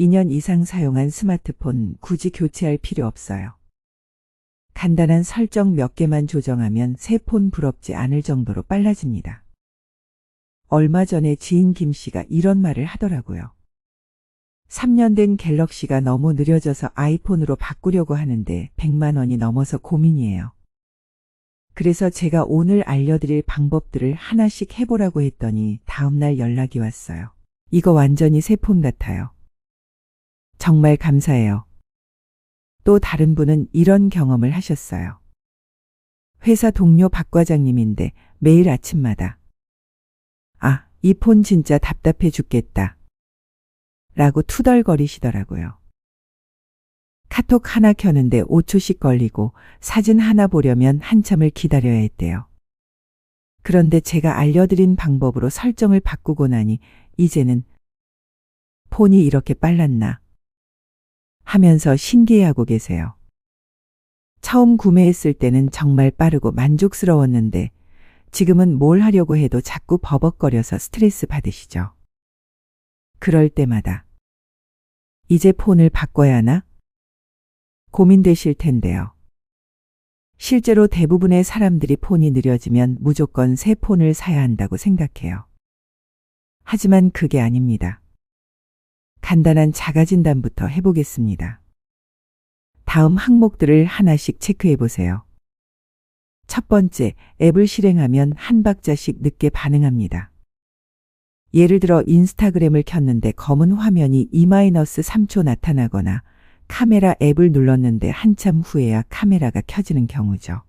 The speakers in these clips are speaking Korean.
2년 이상 사용한 스마트폰 굳이 교체할 필요 없어요. 간단한 설정 몇 개만 조정하면 새 폰 부럽지 않을 정도로 빨라집니다. 얼마 전에 지인 김 씨가 이런 말을 하더라고요. 3년 된 갤럭시가 너무 느려져서 아이폰으로 바꾸려고 하는데 100만 원이 넘어서 고민이에요. 그래서 제가 오늘 알려드릴 방법들을 하나씩 해보라고 했더니 다음날 연락이 왔어요. 이거 완전히 새 폰 같아요. 정말 감사해요. 또 다른 분은 이런 경험을 하셨어요. 회사 동료 박 과장님인데 매일 아침마다 이 폰 진짜 답답해 죽겠다 라고 투덜거리시더라고요. 카톡 하나 켜는데 5초씩 걸리고 사진 하나 보려면 한참을 기다려야 했대요. 그런데 제가 알려드린 방법으로 설정을 바꾸고 나니 이제는 폰이 이렇게 빨랐나 하면서 신기해하고 계세요. 처음 구매했을 때는 정말 빠르고 만족스러웠는데 지금은 뭘 하려고 해도 자꾸 버벅거려서 스트레스 받으시죠. 그럴 때마다 이제 폰을 바꿔야 하나? 고민되실 텐데요. 실제로 대부분의 사람들이 폰이 느려지면 무조건 새 폰을 사야 한다고 생각해요. 하지만 그게 아닙니다. 간단한 자가진단부터 해보겠습니다. 다음 항목들을 하나씩 체크해 보세요. 첫 번째, 앱을 실행하면 한 박자씩 늦게 반응합니다. 예를 들어 인스타그램을 켰는데 검은 화면이 2-3초 나타나거나 카메라 앱을 눌렀는데 한참 후에야 카메라가 켜지는 경우죠.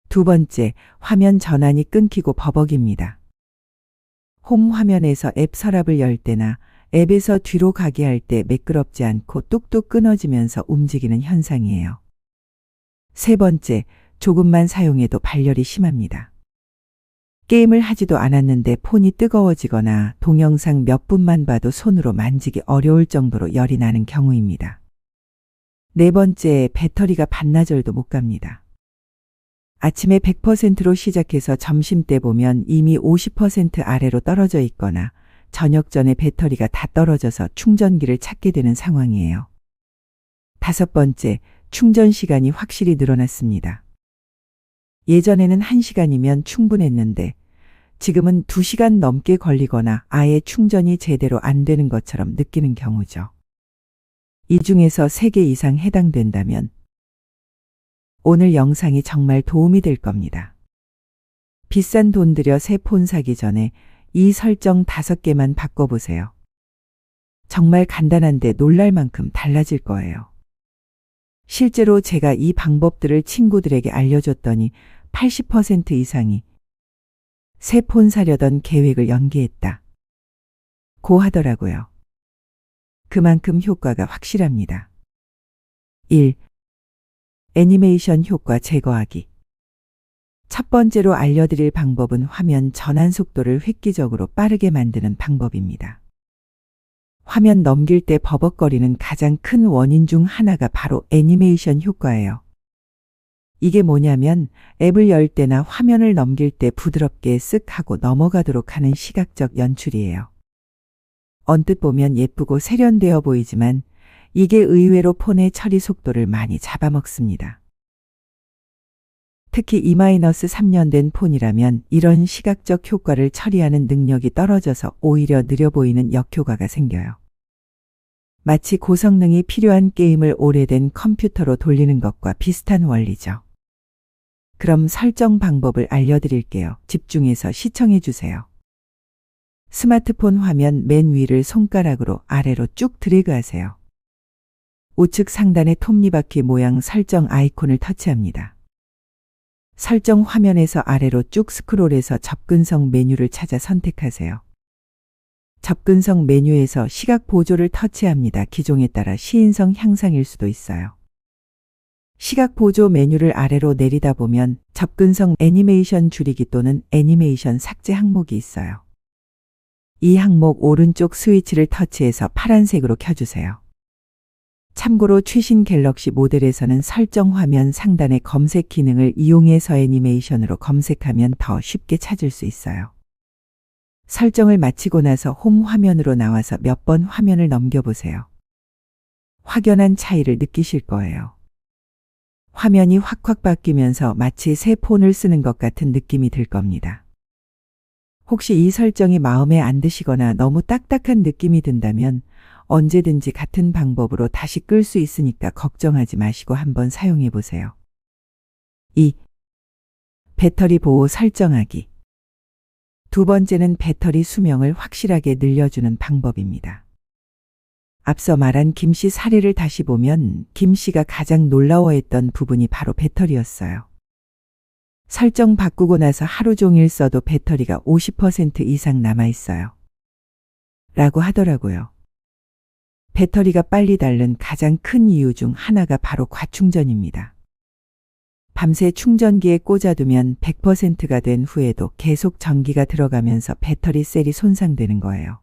두 번째, 화면 전환이 끊기고 버벅입니다. 홈 화면에서 앱 서랍을 열 때나 앱에서 뒤로 가게 할 때 매끄럽지 않고 뚝뚝 끊어지면서 움직이는 현상이에요. 세 번째, 조금만 사용해도 발열이 심합니다. 게임을 하지도 않았는데 폰이 뜨거워지거나 동영상 몇 분만 봐도 손으로 만지기 어려울 정도로 열이 나는 경우입니다. 네 번째, 배터리가 반나절도 못 갑니다. 아침에 100%로 시작해서 점심때 보면 이미 50% 아래로 떨어져 있거나 저녁 전에 배터리가 다 떨어져서 충전기를 찾게 되는 상황이에요. 다섯 번째, 충전 시간이 확실히 늘어났습니다. 예전에는 1시간이면 충분했는데 지금은 2시간 넘게 걸리거나 아예 충전이 제대로 안 되는 것처럼 느끼는 경우죠. 이 중에서 3개 이상 해당된다면 오늘 영상이 정말 도움이 될 겁니다. 비싼 돈 들여 새 폰 사기 전에 이 설정 5개만 바꿔보세요. 정말 간단한데 놀랄 만큼 달라질 거예요. 실제로 제가 이 방법들을 친구들에게 알려줬더니 80% 이상이 새 폰 사려던 계획을 연기했다 고 하더라고요. 그만큼 효과가 확실합니다. 1. 애니메이션 효과 제거하기. 첫 번째로 알려드릴 방법은 화면 전환 속도를 획기적으로 빠르게 만드는 방법입니다. 화면 넘길 때 버벅거리는 가장 큰 원인 중 하나가 바로 애니메이션 효과예요. 이게 뭐냐면 앱을 열 때나 화면을 넘길 때 부드럽게 쓱 하고 넘어가도록 하는 시각적 연출이에요. 언뜻 보면 예쁘고 세련되어 보이지만 이게 의외로 폰의 처리 속도를 많이 잡아먹습니다. 특히 2-3년 된 폰이라면 이런 시각적 효과를 처리하는 능력이 떨어져서 오히려 느려 보이는 역효과가 생겨요. 마치 고성능이 필요한 게임을 오래된 컴퓨터로 돌리는 것과 비슷한 원리죠. 그럼 설정 방법을 알려드릴게요. 집중해서 시청해 주세요. 스마트폰 화면 맨 위를 손가락으로 아래로 쭉 드래그하세요. 우측 상단의 톱니바퀴 모양 설정 아이콘을 터치합니다. 설정 화면에서 아래로 쭉 스크롤해서 접근성 메뉴를 찾아 선택하세요. 접근성 메뉴에서 시각 보조를 터치합니다. 기종에 따라 시인성 향상일 수도 있어요. 시각 보조 메뉴를 아래로 내리다 보면 접근성 애니메이션 줄이기 또는 애니메이션 삭제 항목이 있어요. 이 항목 오른쪽 스위치를 터치해서 파란색으로 켜주세요. 참고로 최신 갤럭시 모델에서는 설정 화면 상단의 검색 기능을 이용해서 애니메이션으로 검색하면 더 쉽게 찾을 수 있어요. 설정을 마치고 나서 홈 화면으로 나와서 몇 번 화면을 넘겨보세요. 확연한 차이를 느끼실 거예요. 화면이 확확 바뀌면서 마치 새 폰을 쓰는 것 같은 느낌이 들 겁니다. 혹시 이 설정이 마음에 안 드시거나 너무 딱딱한 느낌이 든다면 언제든지 같은 방법으로 다시 끌 수 있으니까 걱정하지 마시고 한번 사용해 보세요. 2. 배터리 보호 설정하기. 두 번째는 배터리 수명을 확실하게 늘려주는 방법입니다. 앞서 말한 김 씨 사례를 다시 보면 김 씨가 가장 놀라워했던 부분이 바로 배터리였어요. 설정 바꾸고 나서 하루 종일 써도 배터리가 50% 이상 남아있어요. 라고 하더라고요. 배터리가 빨리 닳는 가장 큰 이유 중 하나가 바로 과충전입니다. 밤새 충전기에 꽂아두면 100%가 된 후에도 계속 전기가 들어가면서 배터리 셀이 손상되는 거예요.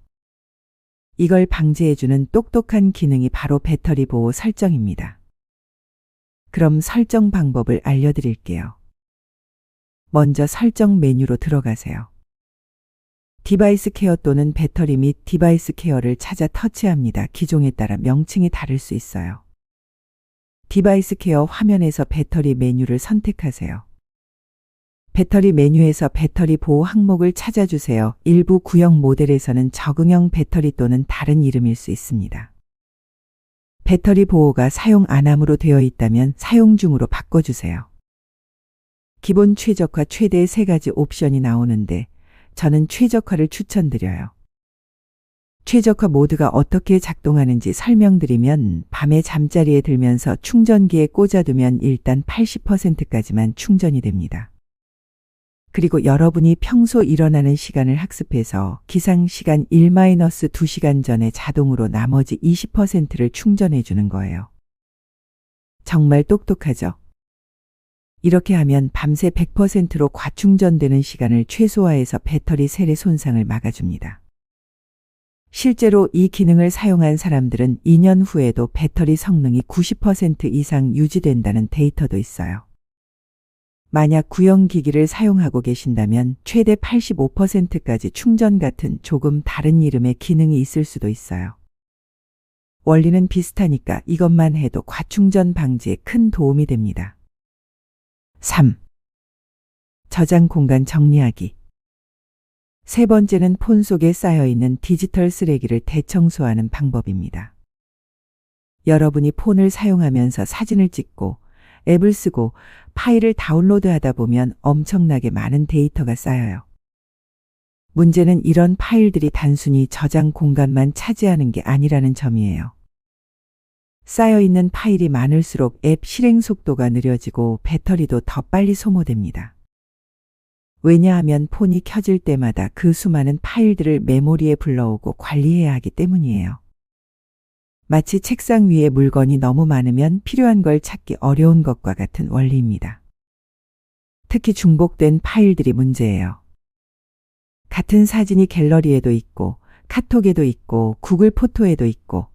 이걸 방지해주는 똑똑한 기능이 바로 배터리 보호 설정입니다. 그럼 설정 방법을 알려드릴게요. 먼저 설정 메뉴로 들어가세요. 디바이스 케어 또는 배터리 및 디바이스 케어를 찾아 터치합니다. 기종에 따라 명칭이 다를 수 있어요. 디바이스 케어 화면에서 배터리 메뉴를 선택하세요. 배터리 메뉴에서 배터리 보호 항목을 찾아주세요. 일부 구형 모델에서는 적응형 배터리 또는 다른 이름일 수 있습니다. 배터리 보호가 사용 안함으로 되어 있다면 사용 중으로 바꿔주세요. 기본 최적화 최대 3가지 옵션이 나오는데 저는 최적화를 추천드려요. 최적화 모드가 어떻게 작동하는지 설명드리면 밤에 잠자리에 들면서 충전기에 꽂아두면 일단 80%까지만 충전이 됩니다. 그리고 여러분이 평소 일어나는 시간을 학습해서 기상시간 1-2시간 전에 자동으로 나머지 20%를 충전해 주는 거예요. 정말 똑똑하죠? 이렇게 하면 밤새 100%로 과충전되는 시간을 최소화해서 배터리 셀의 손상을 막아줍니다. 실제로 이 기능을 사용한 사람들은 2년 후에도 배터리 성능이 90% 이상 유지된다는 데이터도 있어요. 만약 구형 기기를 사용하고 계신다면 최대 85%까지 충전 같은 조금 다른 이름의 기능이 있을 수도 있어요. 원리는 비슷하니까 이것만 해도 과충전 방지에 큰 도움이 됩니다. 3. 저장 공간 정리하기. 세 번째는 폰 속에 쌓여있는 디지털 쓰레기를 대청소하는 방법입니다. 여러분이 폰을 사용하면서 사진을 찍고 앱을 쓰고 파일을 다운로드하다 보면 엄청나게 많은 데이터가 쌓여요. 문제는 이런 파일들이 단순히 저장 공간만 차지하는 게 아니라는 점이에요. 쌓여있는 파일이 많을수록 앱 실행 속도가 느려지고 배터리도 더 빨리 소모됩니다. 왜냐하면 폰이 켜질 때마다 그 수많은 파일들을 메모리에 불러오고 관리해야 하기 때문이에요. 마치 책상 위에 물건이 너무 많으면 필요한 걸 찾기 어려운 것과 같은 원리입니다. 특히 중복된 파일들이 문제예요. 같은 사진이 갤러리에도 있고 카톡에도 있고 구글 포토에도 있고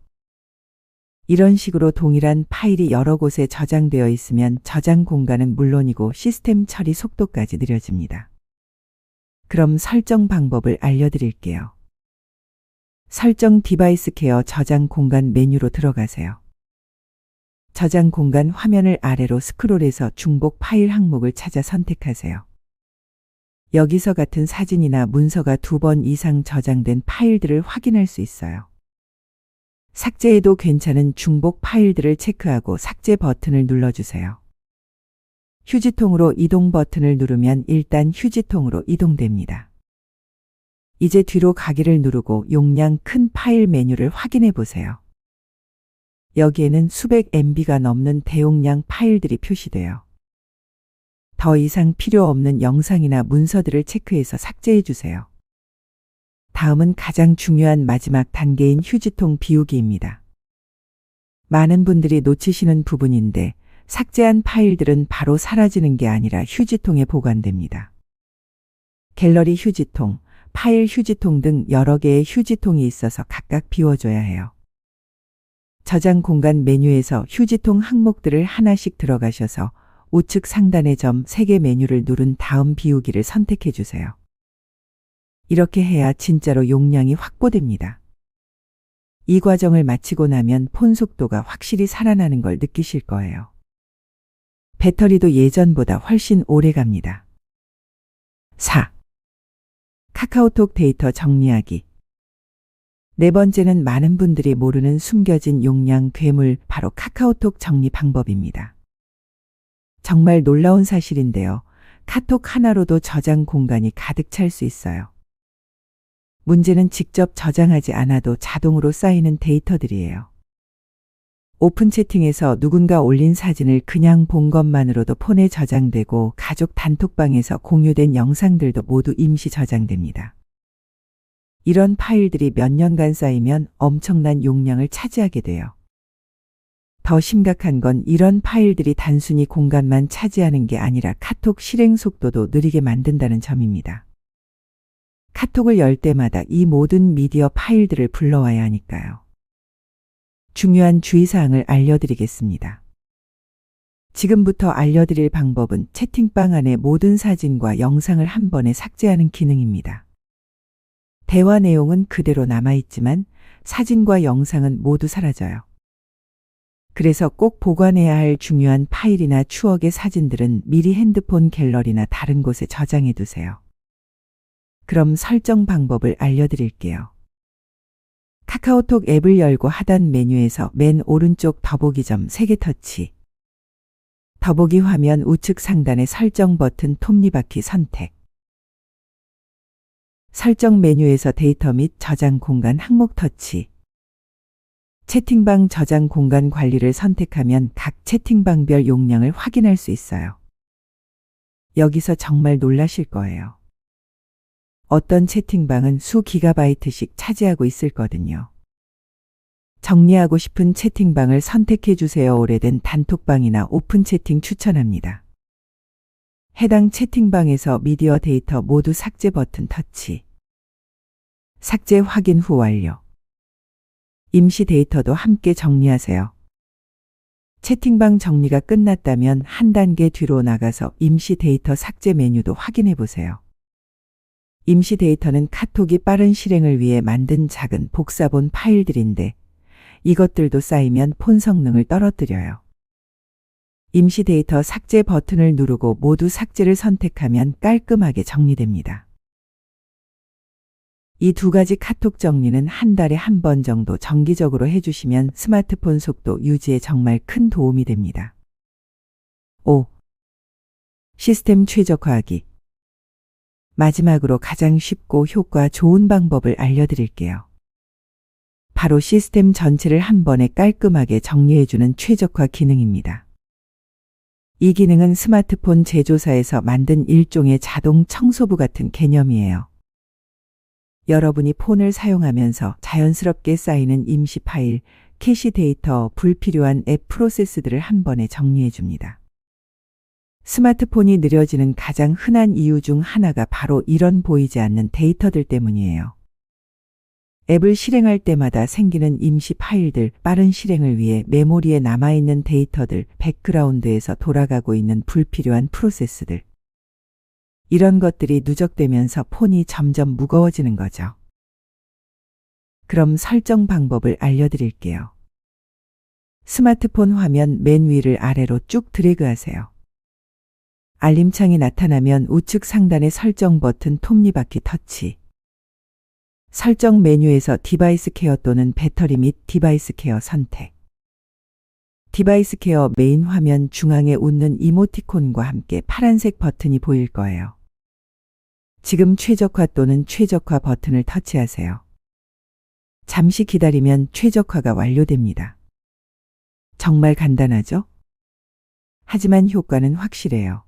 이런 식으로 동일한 파일이 여러 곳에 저장되어 있으면 저장 공간은 물론이고 시스템 처리 속도까지 느려집니다. 그럼 설정 방법을 알려드릴게요. 설정 디바이스 케어 저장 공간 메뉴로 들어가세요. 저장 공간 화면을 아래로 스크롤해서 중복 파일 항목을 찾아 선택하세요. 여기서 같은 사진이나 문서가 2번 이상 저장된 파일들을 확인할 수 있어요. 삭제해도 괜찮은 중복 파일들을 체크하고 삭제 버튼을 눌러주세요. 휴지통으로 이동 버튼을 누르면 일단 휴지통으로 이동됩니다. 이제 뒤로 가기를 누르고 용량 큰 파일 메뉴를 확인해 보세요. 여기에는 수백 MB가 넘는 대용량 파일들이 표시돼요. 더 이상 필요 없는 영상이나 문서들을 체크해서 삭제해 주세요. 다음은 가장 중요한 마지막 단계인 휴지통 비우기입니다. 많은 분들이 놓치시는 부분인데 삭제한 파일들은 바로 사라지는 게 아니라 휴지통에 보관됩니다. 갤러리 휴지통, 파일 휴지통 등 여러 개의 휴지통이 있어서 각각 비워줘야 해요. 저장 공간 메뉴에서 휴지통 항목들을 하나씩 들어가셔서 우측 상단의 점 3개 메뉴를 누른 다음 비우기를 선택해 주세요. 이렇게 해야 진짜로 용량이 확보됩니다. 이 과정을 마치고 나면 폰 속도가 확실히 살아나는 걸 느끼실 거예요. 배터리도 예전보다 훨씬 오래 갑니다. 4. 카카오톡 데이터 정리하기. 네 번째는 많은 분들이 모르는 숨겨진 용량 괴물, 바로 카카오톡 정리 방법입니다. 정말 놀라운 사실인데요. 카톡 하나로도 저장 공간이 가득 찰 수 있어요. 문제는 직접 저장하지 않아도 자동으로 쌓이는 데이터들이에요. 오픈 채팅에서 누군가 올린 사진을 그냥 본 것만으로도 폰에 저장되고, 가족 단톡방에서 공유된 영상들도 모두 임시 저장됩니다. 이런 파일들이 몇 년간 쌓이면 엄청난 용량을 차지하게 돼요. 더 심각한 건 이런 파일들이 단순히 공간만 차지하는 게 아니라 카톡 실행 속도도 느리게 만든다는 점입니다. 카톡을 열 때마다 이 모든 미디어 파일들을 불러와야 하니까요. 중요한 주의사항을 알려드리겠습니다. 지금부터 알려드릴 방법은 채팅방 안의 모든 사진과 영상을 한 번에 삭제하는 기능입니다. 대화 내용은 그대로 남아있지만 사진과 영상은 모두 사라져요. 그래서 꼭 보관해야 할 중요한 파일이나 추억의 사진들은 미리 핸드폰 갤러리나 다른 곳에 저장해 두세요. 그럼 설정 방법을 알려드릴게요. 카카오톡 앱을 열고 하단 메뉴에서 맨 오른쪽 더보기 점 3개 터치. 더보기 화면 우측 상단의 설정 버튼 톱니바퀴 선택. 설정 메뉴에서 데이터 및 저장 공간 항목 터치. 채팅방 저장 공간 관리를 선택하면 각 채팅방별 용량을 확인할 수 있어요. 여기서 정말 놀라실 거예요. 어떤 채팅방은 수 기가바이트씩 차지하고 있을 거든요. 정리하고 싶은 채팅방을 선택해 주세요. 오래된 단톡방이나 오픈 채팅 추천합니다. 해당 채팅방에서 미디어 데이터 모두 삭제 버튼 터치. 삭제 확인 후 완료. 임시 데이터도 함께 정리하세요. 채팅방 정리가 끝났다면 한 단계 뒤로 나가서 임시 데이터 삭제 메뉴도 확인해 보세요. 임시 데이터는 카톡이 빠른 실행을 위해 만든 작은 복사본 파일들인데, 이것들도 쌓이면 폰 성능을 떨어뜨려요. 임시 데이터 삭제 버튼을 누르고 모두 삭제를 선택하면 깔끔하게 정리됩니다. 이 두 가지 카톡 정리는 한 달에 한 번 정도 정기적으로 해주시면 스마트폰 속도 유지에 정말 큰 도움이 됩니다. 5. 시스템 최적화하기. 마지막으로 가장 쉽고 효과 좋은 방법을 알려드릴게요. 바로 시스템 전체를 한 번에 깔끔하게 정리해주는 최적화 기능입니다. 이 기능은 스마트폰 제조사에서 만든 일종의 자동 청소부 같은 개념이에요. 여러분이 폰을 사용하면서 자연스럽게 쌓이는 임시 파일, 캐시 데이터, 불필요한 앱 프로세스들을 한 번에 정리해줍니다. 스마트폰이 느려지는 가장 흔한 이유 중 하나가 바로 이런 보이지 않는 데이터들 때문이에요. 앱을 실행할 때마다 생기는 임시 파일들, 빠른 실행을 위해 메모리에 남아있는 데이터들, 백그라운드에서 돌아가고 있는 불필요한 프로세스들. 이런 것들이 누적되면서 폰이 점점 무거워지는 거죠. 그럼 설정 방법을 알려드릴게요. 스마트폰 화면 맨 위를 아래로 쭉 드래그하세요. 알림창이 나타나면 우측 상단의 설정 버튼 톱니바퀴 터치. 설정 메뉴에서 디바이스 케어 또는 배터리 및 디바이스 케어 선택. 디바이스 케어 메인 화면 중앙에 웃는 이모티콘과 함께 파란색 버튼이 보일 거예요. 지금 최적화 또는 최적화 버튼을 터치하세요. 잠시 기다리면 최적화가 완료됩니다. 정말 간단하죠? 하지만 효과는 확실해요.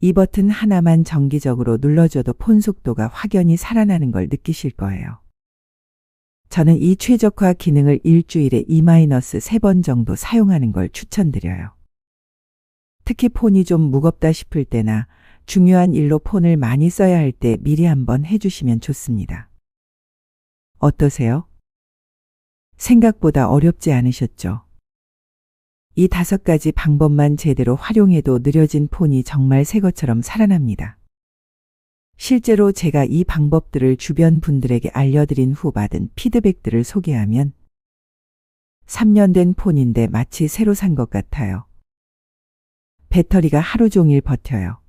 이 버튼 하나만 정기적으로 눌러줘도 폰 속도가 확연히 살아나는 걸 느끼실 거예요. 저는 이 최적화 기능을 일주일에 2-3번 정도 사용하는 걸 추천드려요. 특히 폰이 좀 무겁다 싶을 때나 중요한 일로 폰을 많이 써야 할 때 미리 한번 해주시면 좋습니다. 어떠세요? 생각보다 어렵지 않으셨죠? 이 5가지 방법만 제대로 활용해도 느려진 폰이 정말 새 것처럼 살아납니다. 실제로 제가 이 방법들을 주변 분들에게 알려드린 후 받은 피드백들을 소개하면 3년 된 폰인데 마치 새로 산 것 같아요. 배터리가 하루 종일 버텨요.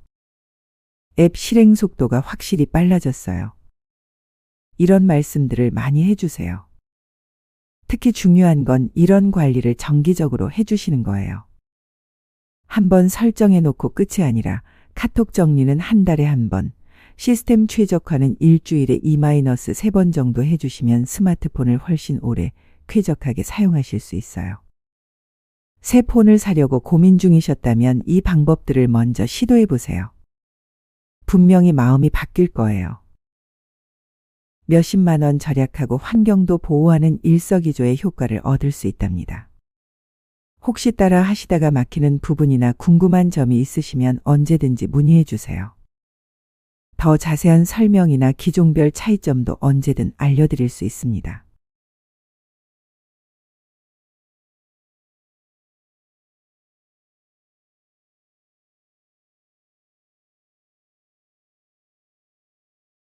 앱 실행 속도가 확실히 빨라졌어요. 이런 말씀들을 많이 해주세요. 특히 중요한 건 이런 관리를 정기적으로 해주시는 거예요. 한번 설정해 놓고 끝이 아니라 카톡 정리는 한 달에 한 번, 시스템 최적화는 일주일에 2-3번 정도 해주시면 스마트폰을 훨씬 오래 쾌적하게 사용하실 수 있어요. 새 폰을 사려고 고민 중이셨다면 이 방법들을 먼저 시도해 보세요. 분명히 마음이 바뀔 거예요. 몇십만 원 절약하고 환경도 보호하는 일석이조의 효과를 얻을 수 있답니다. 혹시 따라 하시다가 막히는 부분이나 궁금한 점이 있으시면 언제든지 문의해 주세요. 더 자세한 설명이나 기종별 차이점도 언제든 알려드릴 수 있습니다.